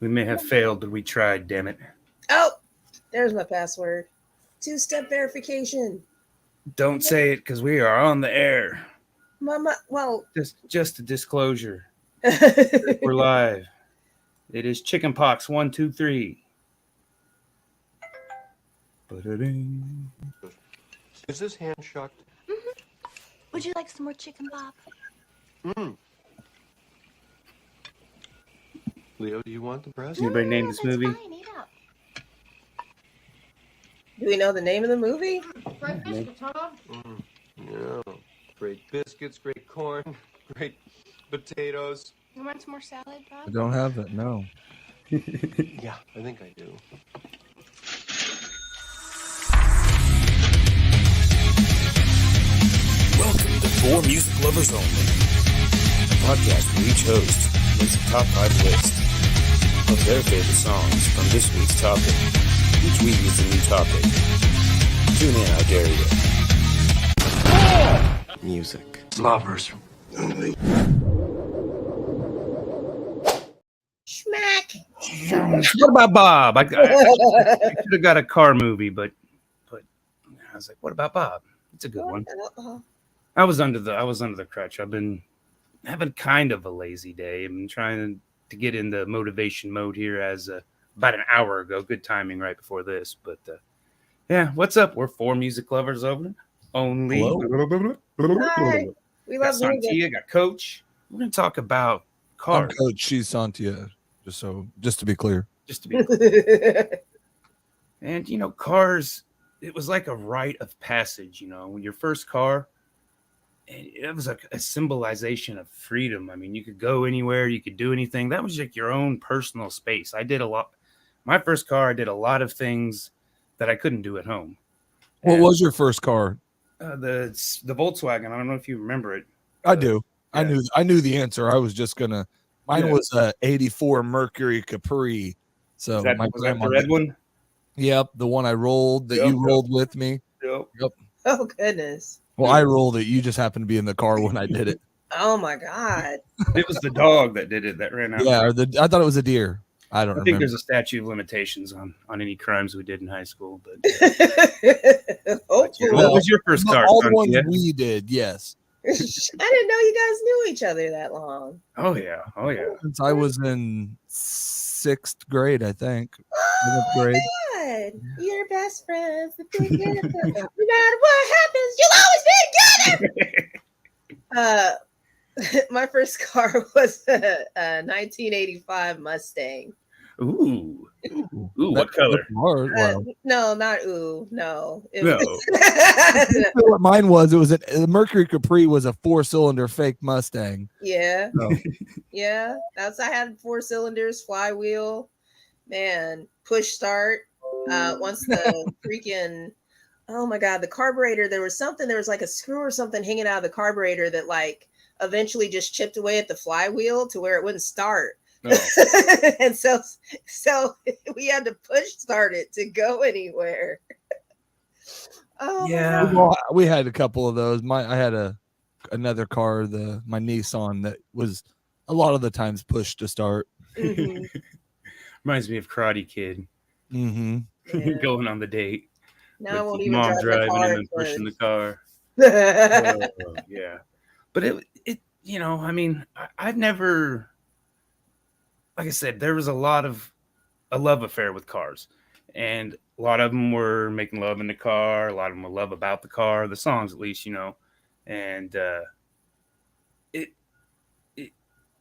We may have failed, but we tried, damn it. Oh, there's my password. 2-step verification. Don't say it because we are on the air. Mama, well. Just a disclosure. We're live. It is chickenpox 1, 2, 3. Is this hand shucked? Mm-hmm. Would you like some more chicken, Bob? Leo, do you want the breast? Anybody name this movie? Fine, eat up. Do we know the name of the movie? Fried biscuits, huh, Bob? Yeah. Great biscuits, great corn, great potatoes. You want some more salad, Bob? I don't have it, no. Yeah, I think I do. Welcome to For Music Lovers Only, a podcast where each host makes a top 5 list of their favorite songs from this week's topic. Each week is a new topic. Tune in, I dare you. Music. Lovers Only. Schmack. What about Bob? I should have got a car movie, but I was like, what about Bob? It's a good one. I was under the crutch. I've been having kind of a lazy day. I'm trying to get into motivation mode here as about an hour ago. Good timing right before this. But yeah, what's up? We're For Music Lovers Only. Hi. We love got Sontia, got Coach. We're going to talk about cars. I'm Coach, she's Sontia, just to be clear. Just to be clear. And, cars, it was like a rite of passage, when your first car, and it was like a symbolization of freedom. I mean, you could go anywhere, you could do anything. That was like your own personal space. I did a lot. My first car, I did a lot of things that I couldn't do at home. What was your first car? The Volkswagen. I don't know if you remember it. I do. Yeah. I knew the answer. I was just gonna. Mine was a '84 Mercury Capri. So was that the red one? Yep, the one I rolled that you rolled with me. Yep. Oh goodness. Well, I rolled it. You just happened to be in the car when I did it. Oh my God. It was the dog that did it that ran out. Yeah, I thought it was a deer. I think there's a statute of limitations on any crimes we did in high school. But what was your first car? All the ones we did, yes. I didn't know you guys knew each other that long. Oh yeah. Since I was in 6th grade, I think. Oh grade. my God. You're best friends. No matter what happens, you'll always be together. My first car was a 1985 Mustang. Ooh, what color? No, not ooh. No. What mine was, the Mercury Capri was a 4-cylinder fake Mustang. Yeah. Oh. Yeah. I had 4 cylinders, flywheel, man, push start. Once the freaking, oh my God, the carburetor, there was like a screw or something hanging out of the carburetor that like eventually just chipped away at the flywheel to where it wouldn't start. Oh. And so we had to push start it to go anywhere. Oh yeah, well, we had a couple of those. I had another car, my Nissan, that was a lot of the times pushed to start. Mm-hmm. Reminds me of Karate Kid. Mm-hmm. Yeah. Going on the date. Now I won't even mom drive driving the car and then pushing the car. Yeah, but it I mean, I've never. Like I said, there was a love affair with cars, and a lot of them were making love in the car. A lot of them were love about the car, the songs, at least, and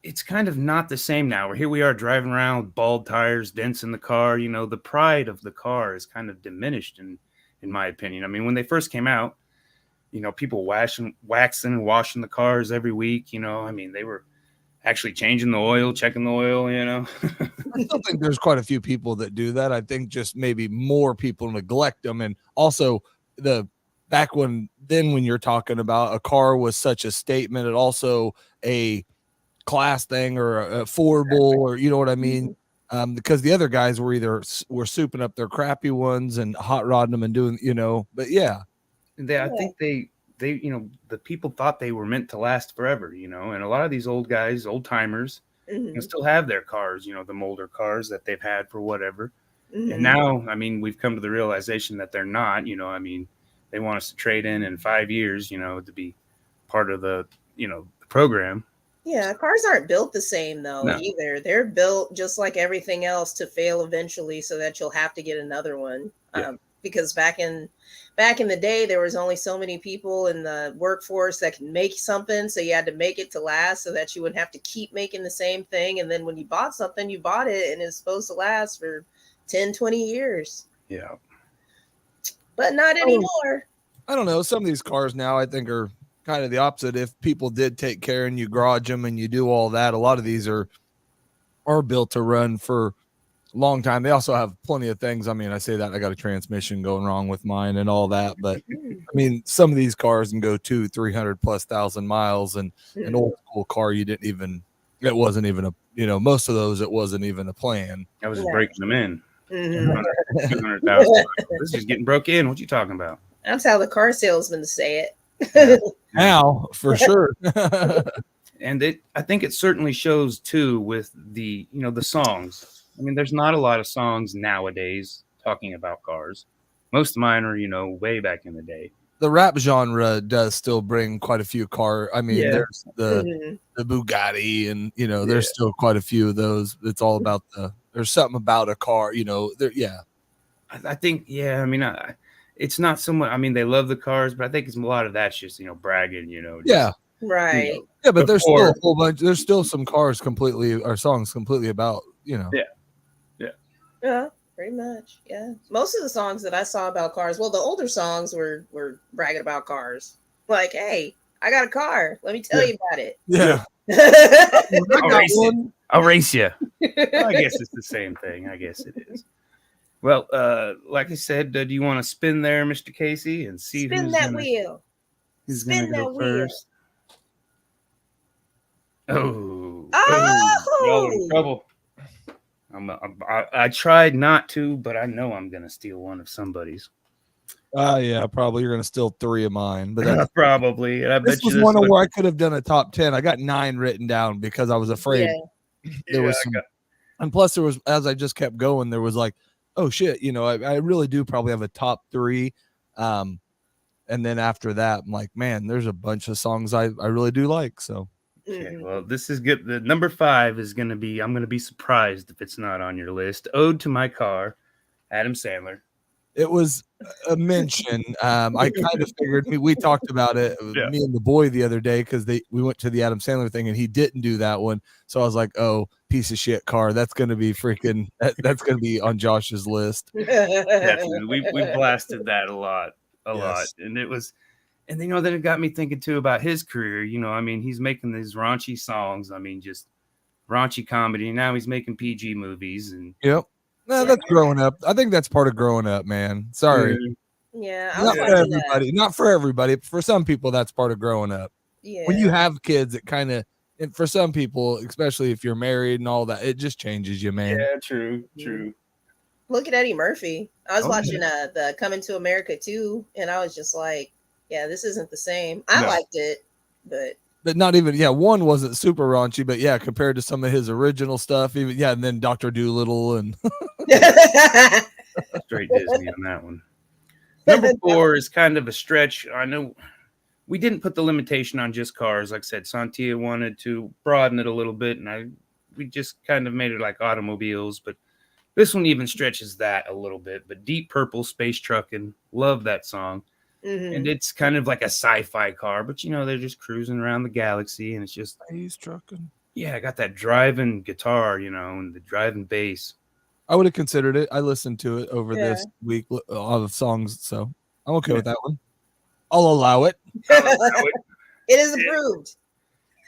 it's kind of not the same now. Where here we are driving around with bald tires, dents in the car. The pride of the car is kind of diminished, in my opinion. I mean, when they first came out, people waxing and washing the cars every week. I mean, they were actually changing the oil, checking the oil, I still think there's quite a few people that do that. I think just maybe more people neglect them. And also back when you're talking about a car was such a statement, it also a class thing or affordable, or you know what I mean? Because the other guys were souping up their crappy ones and hot rodding them and doing, but yeah. I think they the people thought they were meant to last forever, and a lot of these old guys, old timers, and still have their cars, the molder cars that they've had for whatever. Mm-hmm. And now, I mean, we've come to the realization that they're not, I mean, they want us to trade in 5 years, to be part of the, the program. Yeah, cars aren't built the same though either. They're built just like everything else to fail eventually, so that you'll have to get another one. Yeah. Because back in the day, there was only so many people in the workforce that can make something, so you had to make it to last, so that you wouldn't have to keep making the same thing. And then when you bought something, you bought it, and it's supposed to last for 10, 20 years. Yeah. But not anymore. I don't know. Some of these cars now, I think, are kind of the opposite. If people did take care and you garage them and you do all that, a lot of these are built to run for a long time. They also have plenty of things. I mean, I say that I got a transmission going wrong with mine and all that, but I mean, some of these cars can go 200,000-300,000+ miles, and an old school car, it wasn't even a, most of those, it wasn't even a plan. I was just breaking them in. Mm-hmm. 200,000. This is getting broke in. What you talking about? That's how the car salesmen say it. Now, for sure. And I think it certainly shows too with the, the songs. I mean, there's not a lot of songs nowadays talking about cars. Most of mine are, way back in the day. The rap genre does still bring quite a few I mean, there's the Bugatti, and there's still quite a few of those. It's all about there's something about a car, I think, I mean, it's not so much. I mean, they love the cars, but I think it's a lot of that's just, bragging, just, right. Yeah, but there's still a whole bunch. There's still some songs completely about, Yeah, pretty much. Yeah. Most of the songs that I saw about cars, well, the older songs were bragging about cars. Like, hey, I got a car. Let me tell you about it. Yeah. I'll race you. I guess it's the same thing. I guess it is. Well, like I said, do you want to spin there, Mr. Casey, and see Spin that wheel. Who's Spin going to go that wheel. first? Oh, Oh! y'all are in trouble. I tried not to, but I know I'm going to steal one of somebody's. Yeah, probably you're going to steal 3 of mine, but that's probably. And I this bet you was one where I could have done a top 10. I got 9 written down because I was afraid there was some, and plus there was, as I just kept going, there was like, oh shit, I really do probably have a top 3. And then after that, I'm like, man, there's a bunch of songs I really do like. So okay, well, this is good. The number 5 is going to be, I'm going to be surprised if it's not on your list. Ode to My Car, Adam Sandler. it was a mention. I kind of figured we talked about it, me and the boy the other day, because we went to the Adam Sandler thing and he didn't do that one. So I was like, oh, piece of shit car. That's going to be freaking, that's going to be on Josh's list. Definitely. We blasted that a lot. And it was, and then it got me thinking too about his career. I mean, he's making these raunchy songs. I mean, just raunchy comedy. Now he's making PG movies. And yep. No, that's growing up. I think that's part of growing up, man. Sorry. Yeah. Not for everybody. Not for everybody. For some people, that's part of growing up. Yeah. When you have kids, it kind of, and for some people, especially if you're married and all that, it just changes you, man. Yeah, true. Look at Eddie Murphy. I was watching the Coming to America 2, and I was just like, yeah, this isn't the same. I liked it, but not even, one wasn't super raunchy, but compared to some of his original stuff, even, and then Dr. Dolittle and straight Disney on that one. Number 4 is kind of a stretch. I know we didn't put the limitation on just cars. Like I said, Sontia wanted to broaden it a little bit, and we just kind of made it like automobiles, but this one even stretches that a little bit. But Deep Purple, Space Truckin', love that song. Mm-hmm. And it's kind of like a sci-fi car, but they're just cruising around the galaxy, and it's just Space Truckin'. Yeah, I got that driving guitar, and the driving bass. I would have considered it. I listened to it over this week, all the songs, so I'm okay with that one. I'll allow it. It is approved.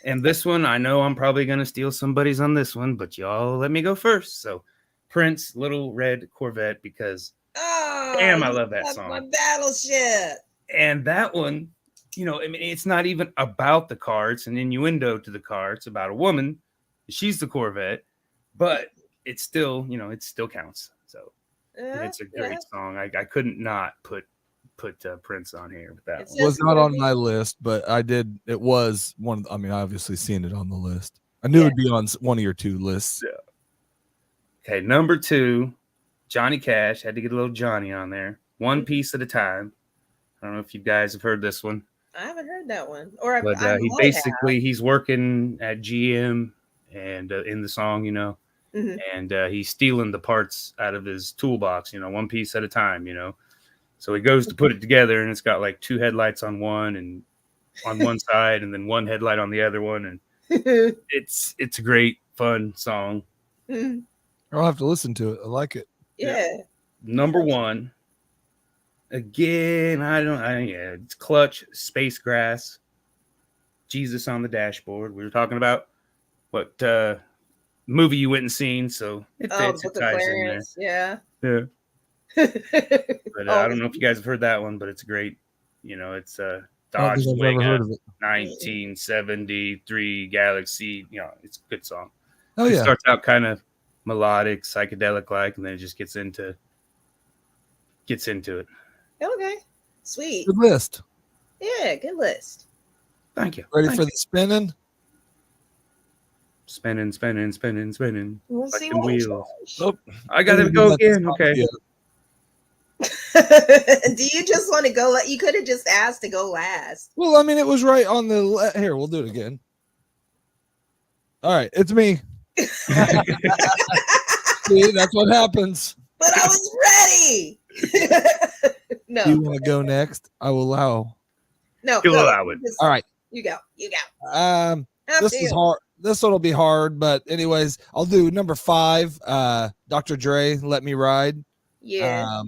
And this one, I know I'm probably going to steal somebody's on this one, but y'all let me go first. So Prince, Little Red Corvette, because damn, I love that song. My battleship. And that one, I mean, it's not even about the car. It's an innuendo to the car. It's about a woman. She's the Corvette, but it's still, it still counts. So it's a great song. I couldn't not put Prince on here with that one. It was not on my list, but I did. It was one. I mean, I obviously seen it on the list. I knew it'd be on one of your 2 lists. Yeah. Okay, number 2, Johnny Cash. Had to get a little Johnny on there. One Piece at a Time. I don't know if you guys have heard this one. I haven't heard that one. Or But he's working at GM and in the song, you know, and he's stealing the parts out of his toolbox, you know, one piece at a time, you know. So he goes to put it together, and it's got like 2 headlights on one and on one side, and then 1 headlight on the other one, and it's a great fun song. I'll have to listen to it. I like it. Yeah. Number 1. Again, it's Clutch, Space Grass, Jesus on the Dashboard. We were talking about what movie you went and seen, so it fits. It ties in there. Yeah. But I don't know if you guys have heard that one, but it's great. You know, it's Dodge Wega, 1973 Galaxy. You know, it's a good song. Oh yeah. It starts out kind of melodic, psychedelic like, and then it just gets into it. Okay. Sweet. Good list. Yeah, good list. Thank you. Ready for the spinning? Spinning. We'll Like see them what wheels. Oh, I gotta go again. Okay. Do you just want to go? You could have just asked to go last. Well, I mean, it was right on the here. We'll do it again. All right, it's me. See, that's what happens. But I was ready. No. You want to go next? I will allow. No. You'll allow it. All right. You go. This is hard. This one will be hard, but anyways, I'll do number 5. Dr. Dre, "Let Me Ride." Yeah.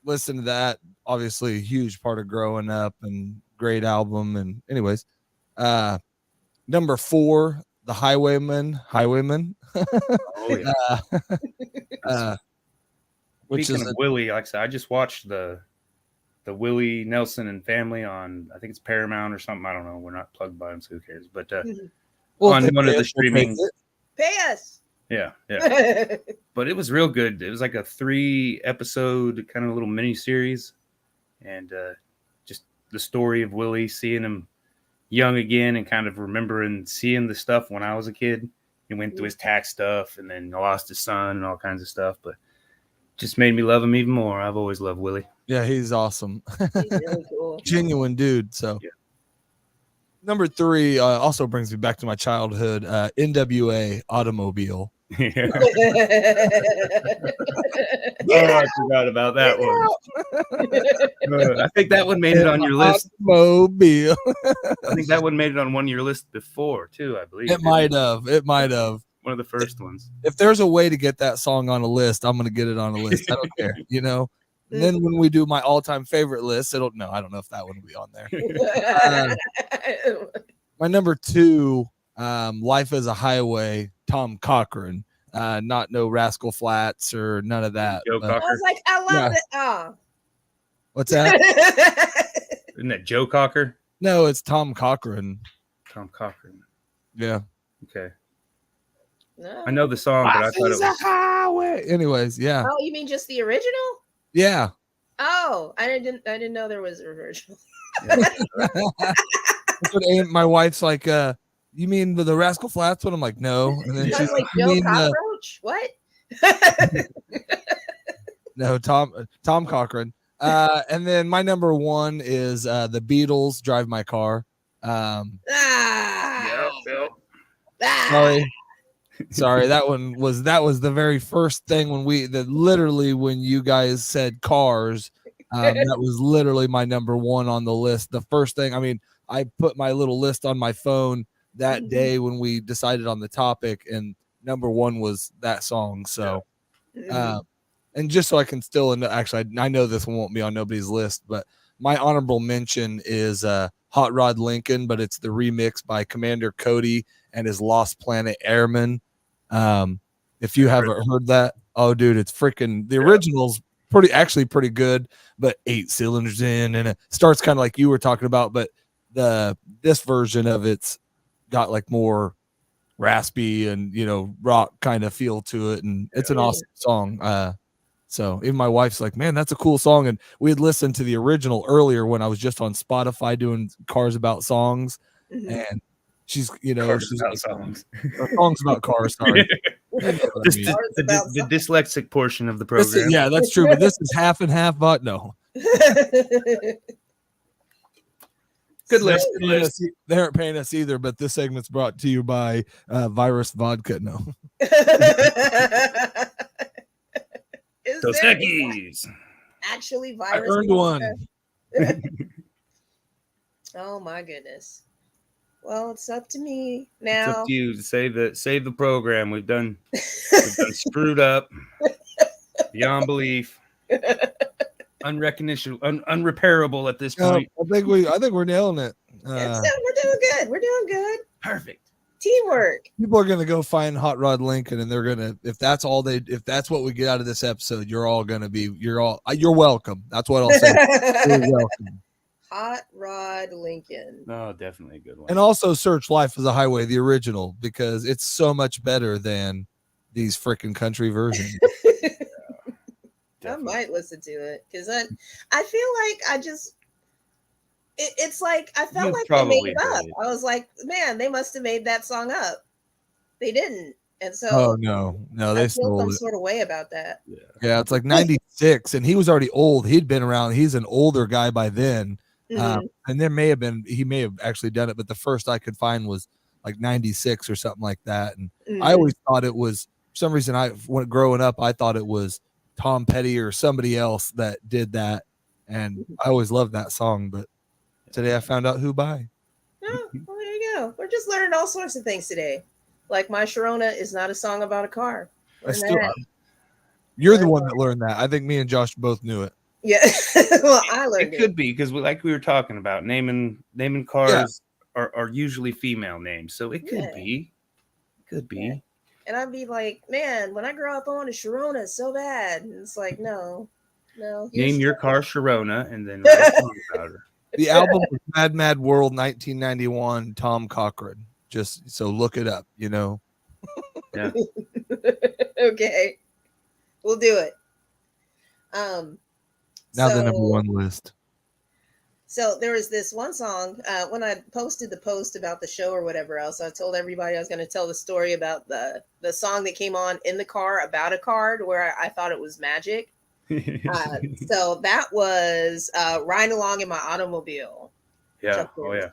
Listen to that. Obviously, a huge part of growing up and great album. And anyways, number 4, "The Highwayman." Oh yeah. Which Speaking is of Willie, like I said, I just watched the Willie Nelson and Family on, I think it's Paramount or something. I don't know. We're not plugged by them, so who cares? But on one of the streaming. Pay us. Yeah. But it was real good. It was like a 3-episode kind of little mini series, and just the story of Willie, seeing him young again and kind of remembering seeing the stuff when I was a kid. He went through his tax stuff and then lost his son and all kinds of stuff, but just made me love him even more. I've always loved Willie. Yeah, he's awesome. He's really cool. Genuine dude. So yeah. Number 3 also brings me back to my childhood. NWA, "Automobile." Yeah. I forgot about that one. I think that one made it on your list. Automobile. I think that one made it on one of your lists before too, I believe. It might have. One of the first ones. If there's a way to get that song on a list, I'm going to get it on a list. I don't care, you know? And then when we do my all-time favorite list, I don't know if that one will be on there. My number 2, "Life is a Highway," Tom Cochran. Not no Rascal Flatts or none of that. Joe I Cocker. was like, I love it. Oh. What's that? Isn't that Joe Cocker? No, it's Tom Cochran. Tom Cochran. Yeah. Okay. No. I know the song, but I thought it was highway. Anyways, yeah. Oh, you mean just the original? Yeah. Oh, I didn't know there was a original. My wife's like, "You mean the Rascal Flatts one?" I'm like, "No." And then she's like, "You Joe mean Cockroach? What? No, Tom Cochran. And then my number 1 is the Beatles, "Drive My Car." Ah. Sorry, that was the very first thing when you guys said Cars. That was literally my number 1 on the list. The first thing, I mean, I put my little list on my phone that day when we decided on the topic, and number 1 was that song. So, and just so I can still, actually, I know this one won't be on nobody's list, but my honorable mention is Hot Rod Lincoln, but it's the remix by Commander Cody and his Lost Planet Airmen. If you haven't heard that, oh dude, it's freaking, the original's pretty good, but 8 cylinders in, and it starts kind of like you were talking about, but this version of it's got like more raspy and, you know, rock kind of feel to it, and it's an awesome song. So even my wife's like, "Man, that's a cool song." And we had listened to the original earlier when I was just on Spotify doing Cars About Songs, and she's Cars she's about like, songs. songs about cars. Sorry. You know what I Just mean. the dyslexic portion of the This is- program. yeah, that's true. But this is half and half. But no, Good list. Good They list. aren't paying us either. But this segment's brought to you by Virus Vodka. No, Is Dos there Equis. actually I virus? earned one. Oh my goodness. Well, it's up to me It's now. up to you to save the program. We've done screwed up beyond belief. Unrepairable at this point. I think we're nailing it. We're doing good. We're doing good. Perfect. Teamwork. People are gonna go find Hot Rod Lincoln, and they're gonna if that's what we get out of this episode, you're welcome. That's what I'll say. You're welcome. Hot Rod Lincoln. Oh, definitely a good one. And also search Life as a Highway, the original, because it's so much better than these freaking country versions. I might listen to it because I feel like it's like I felt like they made it up. I was like, man, they must have made that song up. They didn't, and so Oh no, they I feel stole some it. sort of way about that. Yeah, it's like 96, and he was already old. He'd been around. He's an older guy by then. Mhm. And he may have actually done it, but the first I could find was like 96 or something like that. And I always thought it was, for some reason, when growing up, I thought it was Tom Petty or somebody else that did that. And I always loved that song, but today I found out who by. Oh, well, there you go. We're just learning all sorts of things today. Like My Sharona is not a song about a car. You're the one that learned that. I think me and Josh both knew it. Yeah. Well, I learned it. Could be because like we were talking about naming cars are usually female names. So it could be. Could be. Yeah. And I'd be like, man, when I grow up, I want a Sharona so bad. And it's like, no. Name your car Sharona and then write a song about her. The album was Mad Mad World 1991, Tom Cochran. Just so look it up, Yeah. Okay. We'll do it. Now the number one list. So there was this one song when I posted the post about the show or whatever else. I told everybody I was going to tell the story about the song that came on in the car about a car to where I thought it was magic. So that was Riding Along in My Automobile. Yeah. Oh yeah.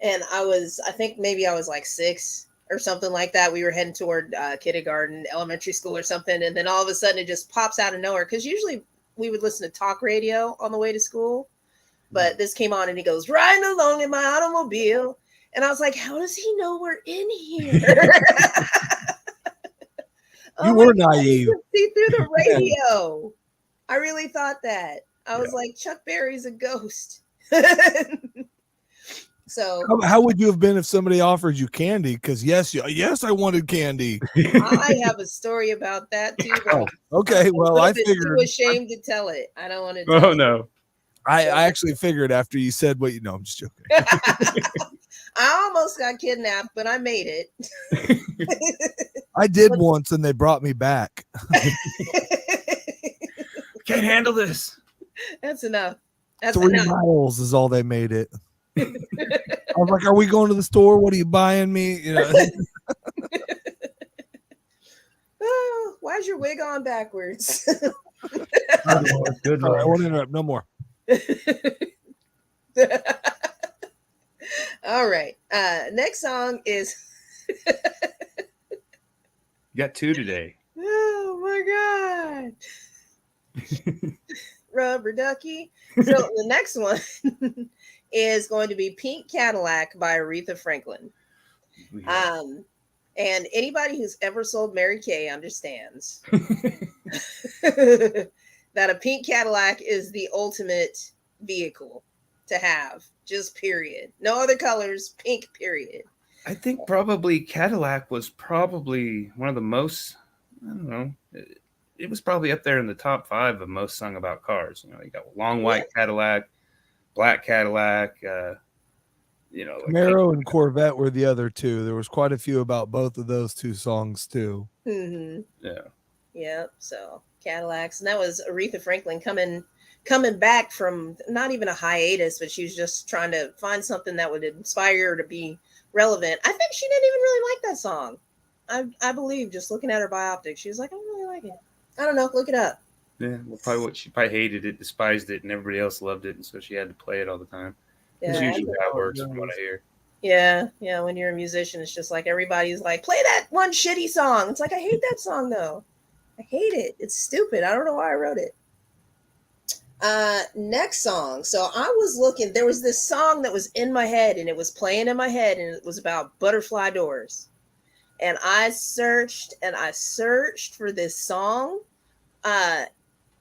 And I think maybe I was like 6 or something like that. We were heading toward kindergarten, elementary school or something. And then all of a sudden it just pops out of nowhere. Because usually we would listen to talk radio on the way to school. But this came on and he goes, riding along in my automobile. And I was like, how does he know we're in here? You were naive. See through the radio. I really thought that. I was like, Chuck Berry's a ghost. So how would you have been if somebody offered you candy? Because yes, I wanted candy. I have a story about that too. Okay, well, I figured. Too ashamed to tell it. I don't want to. Oh no. I actually figured after you said what I'm just joking. I almost got kidnapped, but I made it. I did once, and they brought me back. Can't handle this. That's enough. That's 3 enough. miles is all they made it. I was like, "Are we going to the store? What are you buying me?" Oh, why's your wig on backwards? Good Lord. I won't interrupt. No more. All right. Next song is. You got 2 today. Oh my God. Rubber Ducky. So the next one is going to be Pink Cadillac by Aretha Franklin. And anybody who's ever sold Mary Kay understands that a pink Cadillac is the ultimate vehicle to have, just period. No other colors, pink, period. I think probably Cadillac was probably one of the most, I don't know, it was probably up there in the top 5 of most sung about cars. You got long white Cadillac, black Cadillac, Camaro and Corvette were the other 2. There was quite a few about both of those 2 songs too. Mm-hmm. Yeah. Yep. So Cadillacs, and that was Aretha Franklin coming back from not even a hiatus, but she was just trying to find something that would inspire her to be relevant. I think she didn't even really like that song. I believe, just looking at her bioptic, she was like, I don't really like it. I don't know. Look it up. Yeah, well, probably she probably hated it, despised it, and everybody else loved it, and so she had to play it all the time. That's Yeah, usually how it works, from what I hear. yeah. When you're a musician, it's just like everybody's like, play that one shitty song. It's like, I hate that song though. I hate it. It's stupid. I don't know why I wrote it. Next song. So I was looking. There was this song that was in my head, and it was playing in my head, and it was about butterfly doors. And I searched for this song.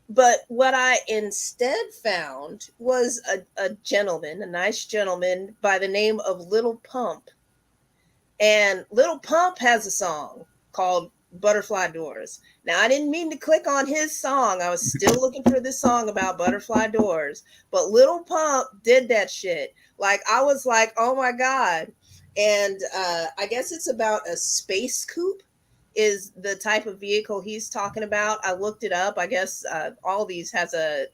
But what I instead found was a gentleman, a nice gentleman by the name of Little Pump. And Little Pump has a song called Butterfly Doors. Now, I didn't mean to click on his song. I was still looking for this song about butterfly doors. But Little Pump did that shit. Like, I was like, oh my God. And I guess it's about a space coupe is the type of vehicle he's talking about. I looked it up. I guess Audi has a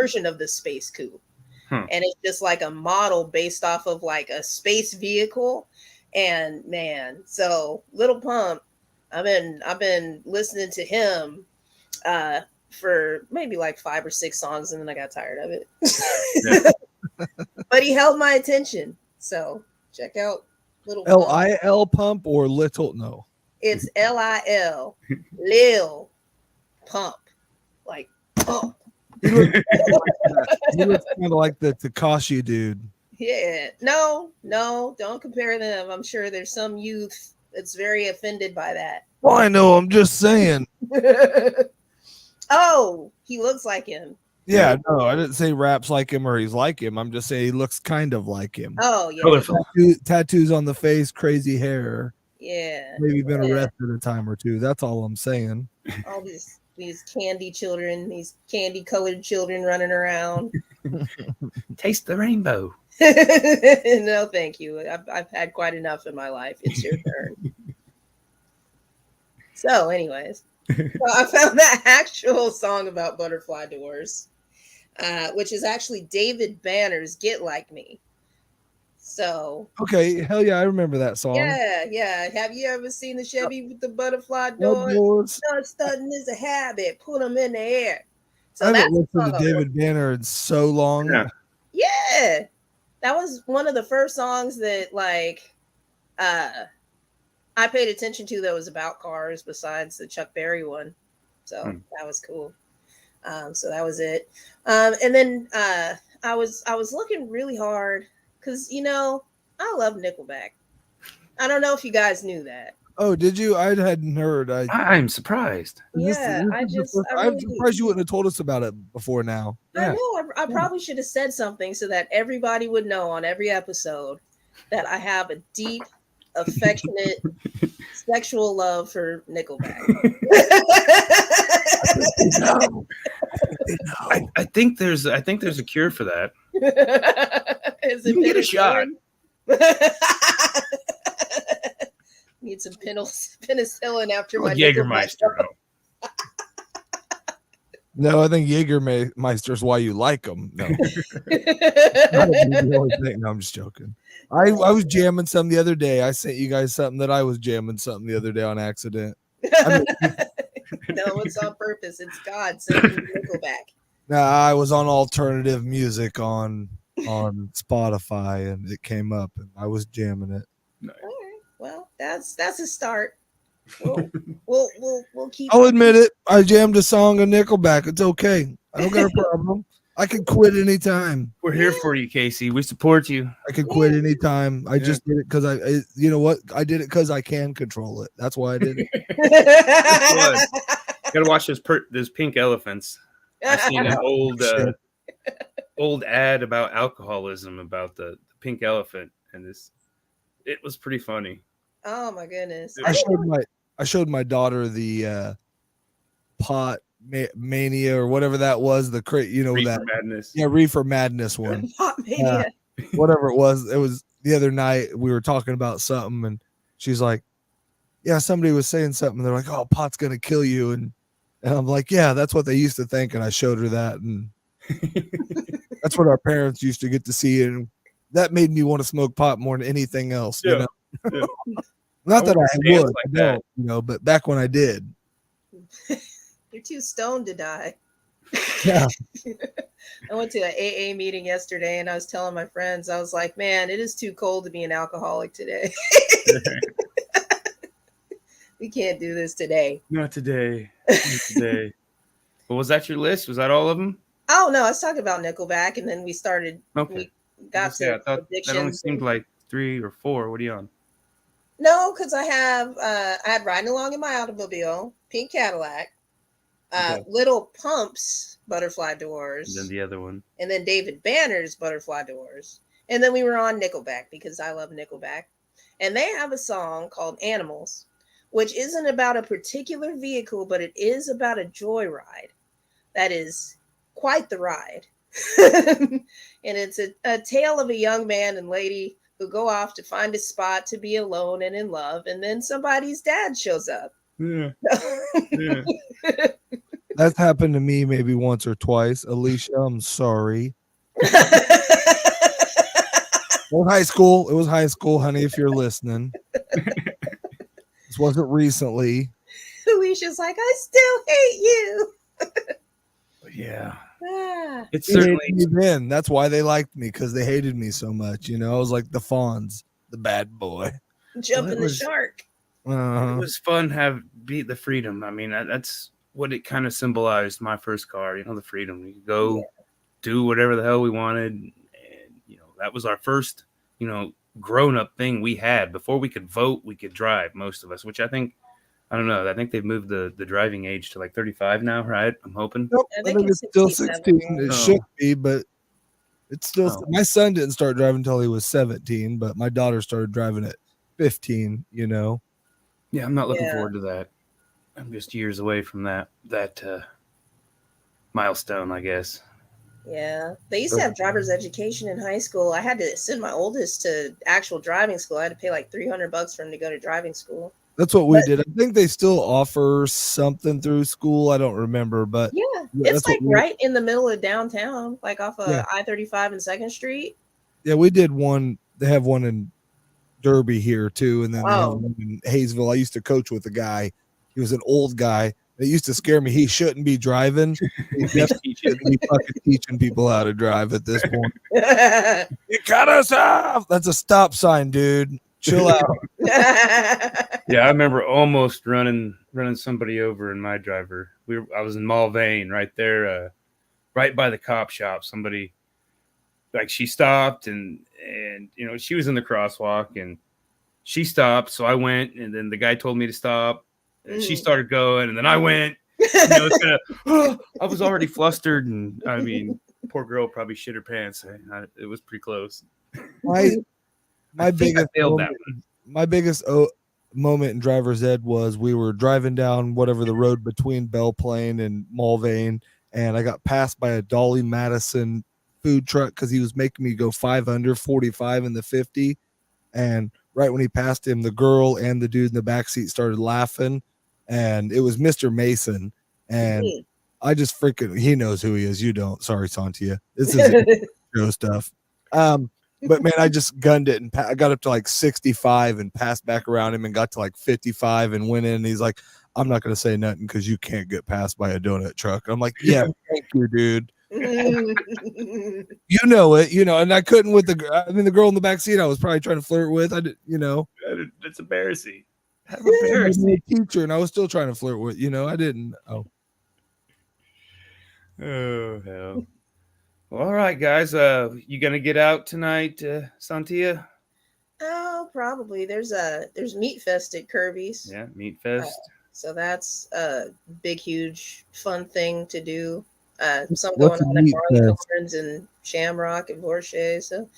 version of the space coupe. And it's just like a model based off of like a space vehicle. And man, so Little Pump, I've been listening to him for maybe like 5 or 6 songs, and then I got tired of it. But he held my attention. So check out Little Pump. Lil Pump or Little? No, it's Lil Lil Pump, like pump. He looks kind of like the Tekashi dude. Yeah, no, don't compare them. I'm sure there's some youth that's very offended by that. Well, I know. I'm just saying. Oh, he looks like him. Yeah, no, I didn't say raps like him or he's like him. I'm just saying he looks kind of like him. Oh, yeah. Tattoos on the face, crazy hair. Yeah. Maybe been arrested a time or two. That's all I'm saying. All these candy children, these candy colored children running around. Taste the rainbow. No, thank you. I've had quite enough in my life. It's your turn. So, anyways, I found that actual song about butterfly doors, which is actually David Banner's "Get Like Me." So, okay, hell yeah, I remember that song. Yeah. Have you ever seen the Chevy with the butterfly doors? Stunting is a habit. Put them in the air. So I haven't listened to David Banner in so long. Yeah. That was one of the first songs that like I paid attention to that was about cars besides the Chuck Berry one. So that was cool. So that was it. And then I was looking really hard because I love Nickelback. I don't know if you guys knew that. Oh, did you? I hadn't heard. I'm surprised. Yeah, I'm surprised you wouldn't have told us about it before now. I know. I probably should have said something so that everybody would know on every episode that I have a deep, affectionate, sexual love for Nickelback. I think there's a cure for that. Is it get a shot? Need some penicillin after my Jägermeister. No, I think Jägermeister's why you like them. No, no, I'm just joking. I was jamming some the other day. I sent you guys something that I was jamming something the other day on accident. No, it's on purpose. It's God sending Nickelback. Nah, I was on alternative music on Spotify, and it came up, and I was jamming it. Nice. All right. Well, that's a start. We'll keep. I'll admit it. I jammed a song of Nickelback. It's okay. I don't got a problem. I can quit anytime. We're here for you, Casey. We support you. I can quit anytime. I just did it because you know what? I did it because I can control it. That's why I did it. Gotta watch those pink elephants. I seen an old ad about alcoholism about the pink elephant, and it was pretty funny. Oh my goodness! I showed my daughter the pot mania or whatever that was. The Reefer Madness. Yeah, Reefer Madness one. Pot mania. Whatever it was. It was the other night. We were talking about something, and she's like, "Yeah, somebody was saying something." They're like, "Oh, pot's gonna kill you," and I'm like, "Yeah, that's what they used to think." And I showed her that, and That's what our parents used to get to see, and that made me want to smoke pot more than anything else. You know, not that I would, like I that. don't, you know, but back when I did. You're too stoned to die. Yeah. I went to an AA meeting yesterday, and I was telling my friends, I was like, man, it is too cold to be an alcoholic today. We can't do this today. Not today. Not today. But was that your list? Was that all of them? Oh, no, I was talking about Nickelback, and then we started. Okay. We got Yeah, I to thought that only addictions. seemed like 3 or 4. What are you on? No, because I had Riding Along in My Automobile, Pink Cadillac, Okay. Little Pump's Butterfly Doors, And then the other one. and then David Banner's Butterfly Doors. And then we were on Nickelback because I love Nickelback. And they have a song called Animals, which isn't about a particular vehicle, but it is about a joyride. That is quite the ride. And it's a tale of a young man and lady who go off to find a spot to be alone and in love. And then somebody's dad shows up. Yeah. Yeah. That's happened to me maybe once or twice. Alicia, I'm sorry. It was high school. It was high school, honey, if you're listening. This wasn't recently. Alicia's like, I still hate you. Yeah. Ah. It's They hated certainly me then. That's why they liked me, because they hated me so much. You know, I was like the Fonz, the bad boy. Jumping the was- shark. it Uh-huh. was fun have beat the freedom. I mean, that's what it kind of symbolized my first car, you know, the freedom. We could go do whatever the hell we wanted. And, you know, that was our first, you know, grown up thing we had. Before we could vote, we could drive, most of us, which I think, I don't know. I think they've moved the driving age to like 35 now, right? I'm hoping. Nope, I I think think it's it's still 67. 16. It Oh. should be, but it's still. Oh. My son didn't start driving until he was 17, but my daughter started driving at 15. You know, Yeah, I'm not looking Yeah. forward to that. I'm just years away from that milestone, I guess. Yeah. They used to have driver's education in high school. I had to send my oldest to actual driving school. I had to pay like $300 for him to go to driving school. that's what we did. I think they still offer something through school. I don't remember, but Yeah. Yeah, It's that's what like we- right in the middle of downtown, like off of Yeah. I-35 and 2nd Street. yeah, we did one. They have one in Derby here too, and then they have Oh. one in Hayesville. I used to coach with a guy. He was an old guy. It used to scare me. He shouldn't be driving. He definitely shouldn't be fucking teaching people how to drive at this point. You cut us off. That's a stop sign, dude. Chill out. Yeah, I remember almost running somebody over in my driver. I was in Mulvane, right there, right by the cop shop. Somebody, like, she stopped and you know, she was in the crosswalk and she stopped, so I went, and then the guy told me to stop, and she started going, and then I went. You know, it's gonna, I was already flustered, and I mean, poor girl probably shit her pants. It was pretty close. My I think I biggest failed that moment, one. my biggest moment in driver's ed was we were driving down whatever the road between Belle Plaine and Mulvane, and I got passed by a Dolly Madison food truck because he was making me go 5 under 45 in the 50. And right when he passed him, the girl and the dude in the back seat started laughing, and it was Mr. Mason. And I just freaking, he knows who he is. You don't. Sorry, Sontia. This is show stuff. But man, I just gunned it, and I got up to like 65 and passed back around him and got to like 55 and went in. And he's like, I'm not going to say nothing because you can't get passed by a donut truck. I'm like, yeah, thank you, dude. You know it, you know, and I couldn't with the girl in the back seat I was probably trying to flirt with. I did, you know, That's embarrassing. I was a teacher and I was still trying to flirt with, you know, I didn't. Oh hell. Well, all right, guys. You gonna get out tonight, Sontia? Oh, probably. There's Meat Fest at Kirby's. Yeah, Meat Fest. So that's a big, huge, fun thing to do. Some What's going a on at Meat Barley Fest? Thorns and Shamrock and Borchet. So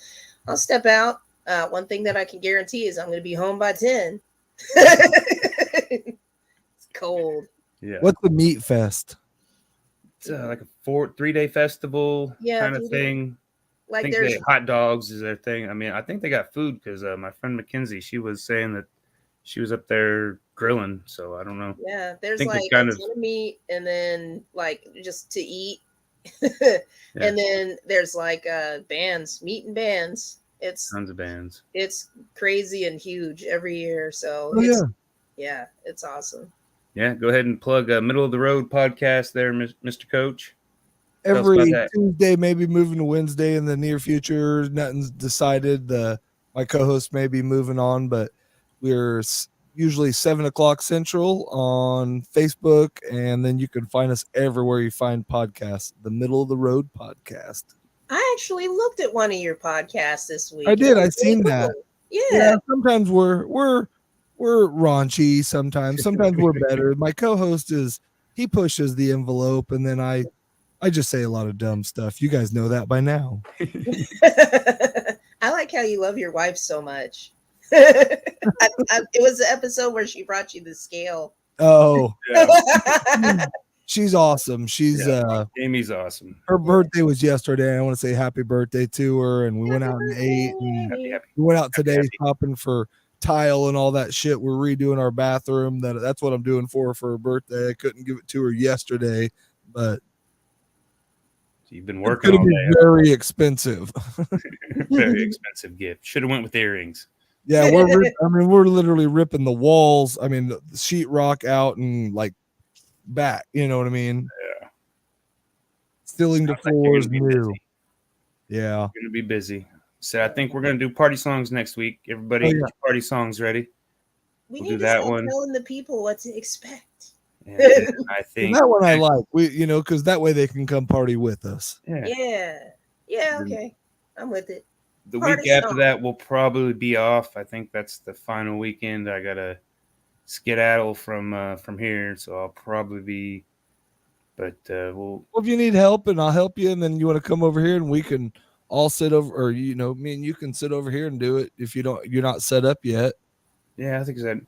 I'll step out. One thing that I can guarantee is I'm going to be home by 10. It's cold. Yeah. what's the Meat Fest? It's like a 3-day festival kind of 3 days. thing. I Like think there's hot dogs is their thing. I mean, I think they got food because my friend Mackenzie, she was saying that she was up there grilling. So I don't know. yeah, there's think like it's kind a of- ton of meat and then like just to eat. And then there's like bands, meeting bands. It's Tons of bands. It's crazy and huge every year. So yeah, it's awesome. Yeah, go ahead and plug Middle of the Road podcast there, Mr. Coach. Every Tuesday, maybe moving to Wednesday in the near future. Nothing's decided. My co-host may be moving on, but we're usually 7:00 Central on Facebook, and then you can find us everywhere you find podcasts. The Middle of the Road podcast. I actually looked at one of your podcasts this week. I did. I seen that. Yeah. Sometimes we're raunchy. Sometimes we're better. My co-host he pushes the envelope, and then I just say a lot of dumb stuff. You guys know that by now. I like how you love your wife so much. It was the episode where she brought you the scale. Oh, yeah. She's awesome. Amy's awesome. Her birthday was yesterday. I want to say happy birthday to her. And we went out and ate. And we went out today shopping for tile and all that shit. We're redoing our bathroom. That's what I'm doing for her birthday. I couldn't give it to her yesterday, but you've been working on it. Very expensive. Very expensive gift. Should have went with earrings. Yeah, we're literally ripping the walls. I mean, the sheetrock out and like back. You know what I mean? Yeah. Stealing the floors new. Yeah. We're gonna be busy. So I think we're gonna do party songs next week. Everybody, get your party songs ready. We'll need to start telling the people what to expect. And I think that one I like. Because that way they can come party with us. Yeah. Okay, I'm with it. The week after that, we'll probably be off. I think that's the final weekend. I gotta skedaddle from here, so I'll probably be. But well, if you need help, and I'll help you, and then you want to come over here, and we can all sit over, or me and you can sit over here and do it if you're not set up yet. Yeah, I think that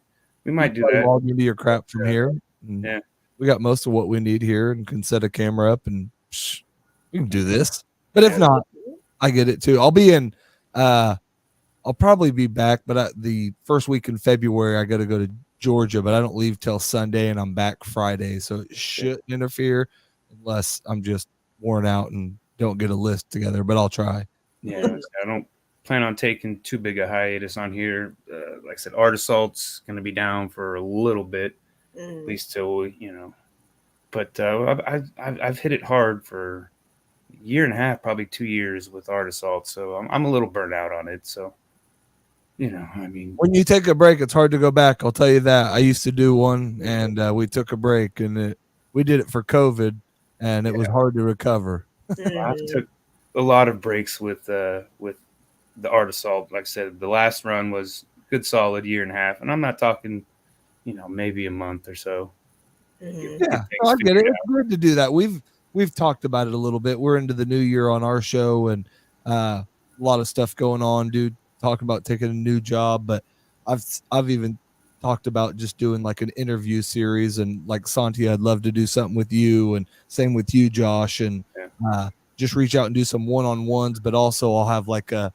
we might do that. Log into your crap from here. Yeah, we got most of what we need here, and can set a camera up, and we can do this. But if not, I get it too. I'll be in. I'll probably be back, but the first week in February, I got to go to Georgia, but I don't leave till Sunday, and I'm back Friday, so it shouldn't interfere unless I'm just worn out and don't get a list together. But I'll try. Yeah, I don't plan on taking too big a hiatus on here. Like I said, Art Assault's going to be down for a little bit, at least till But I've hit it hard for a year and a half, probably 2 years with Art Assault, so I'm a little burnt out on it. So, I mean, when you take a break, it's hard to go back. I'll tell you that. I used to do one, and we took a break, and we did it for COVID, and it was hard to recover. I took a lot of breaks with the Art Assault. Like I said, the last run was a good solid year and a half, and I'm not talking, maybe a month or so. Yeah, I get it. It's good to do that. We've talked about it a little bit. We're into the new year on our show, and a lot of stuff going on, dude. Talking about taking a new job, but I've even talked about just doing like an interview series, and like Sontia, I'd love to do something with you, and same with you, Josh, and just reach out and do some one-on-ones. But also, I'll have like a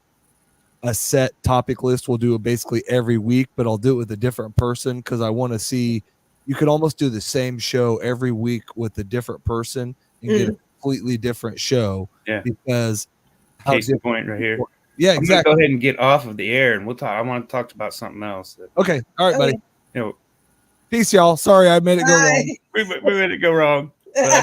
set topic list. We'll do it basically every week, but I'll do it with a different person because I want to see. You could almost do the same show every week with a different person and get a completely different show. Yeah, because case in point right here. Yeah, exactly. I'm gonna go ahead and get off of the air, and we'll talk. I want to talk about something else. Okay, all right, buddy. Peace, y'all. Sorry, I made it go wrong. We made it go wrong.